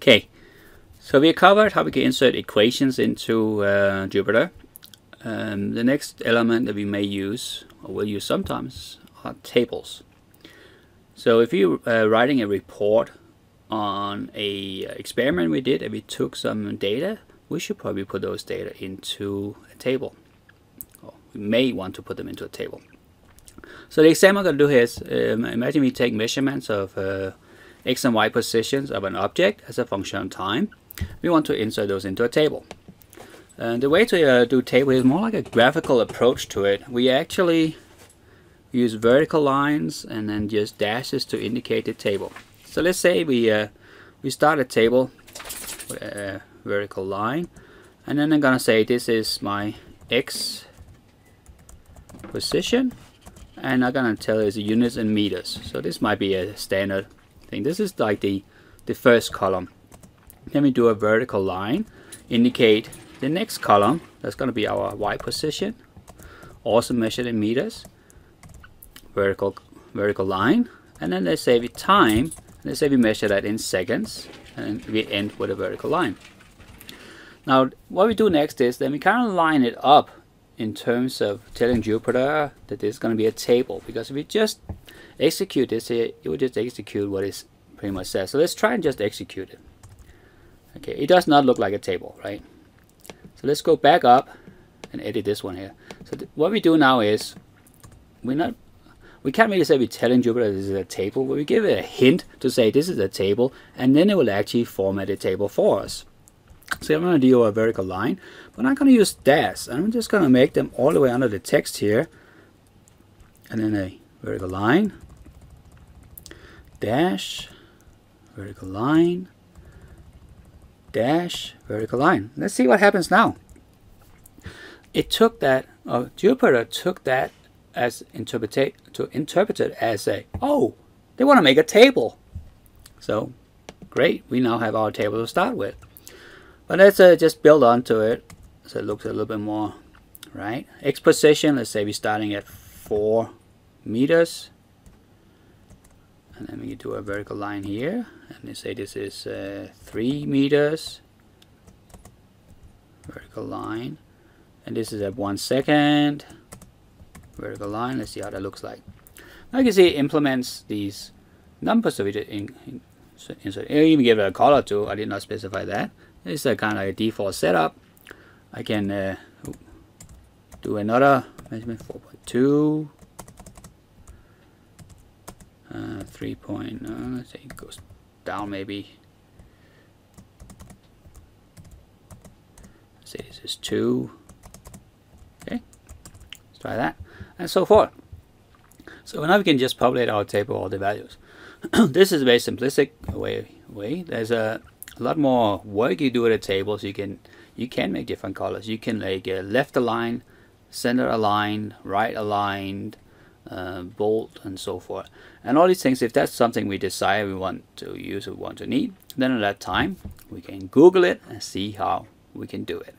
Okay, so we covered how we can insert equations into Jupyter. The next element that we may use, or will use sometimes, are tables. So if you're writing a report on a experiment we did and we took some data, we should probably put those data into a table. Or we may want to put them into a table. So the example I'm going to do here is, imagine we take measurements of x and y positions of an object as a function of time. We want to insert those into a table. The way to do table is more like a graphical approach to it. We actually use vertical lines and then just dashes to indicate the table. So let's say we start a table with a vertical line, and then I'm gonna say this is my x position, and I'm gonna tell it the units in meters. So this might be a standard thing. This is like the first column. Then we do a vertical line, indicate the next column. That's gonna be our y position, also measured in meters. Vertical line, and then let's say we time. Let's say we measure that in seconds, and we end with a vertical line. Now what we do next is then we kind of line it up in terms of telling Jupyter that this is going to be a table, because if we just execute this here, it will just execute what it pretty much says. So let's try and just execute it. Okay, it does not look like a table, right? So let's go back up and edit this one here. So what we do now is we can't really say we're telling Jupyter this is a table, but we give it a hint to say this is a table, and then it will actually format a table for us. So I'm going to do a vertical line, but I'm going to use dash. I'm just going to make them all the way under the text here, and then a vertical line, dash, vertical line, dash, vertical line. Let's see what happens now. It took that, Jupyter took that as interpret it as a, oh, they want to make a table. So great, we now have our table to start with. But let's just build onto it so it looks a little bit more right. X position, let's say we're starting at 4 meters, and then we do a vertical line here, and they say this is 3 meters, vertical line, and this is at 1 second. Vertical line. Let's see how that looks like. Now you can see it implements these numbers, so we did insert. Even give it a color too. I did not specify that. It's a kind of like a default setup. I can do another measurement, 4.2, 3. Let's say it goes down maybe. Let's say this is 2. Okay, let's try that. And so forth. So now we can just populate our table all the values. This is a very simplistic way. There's a lot more work you do with a table, so you can make different colors. You can like left aligned, center aligned, right aligned, bold, and so forth. And all these things, if that's something we decide we want to use or want to need, then at that time we can Google it and see how we can do it.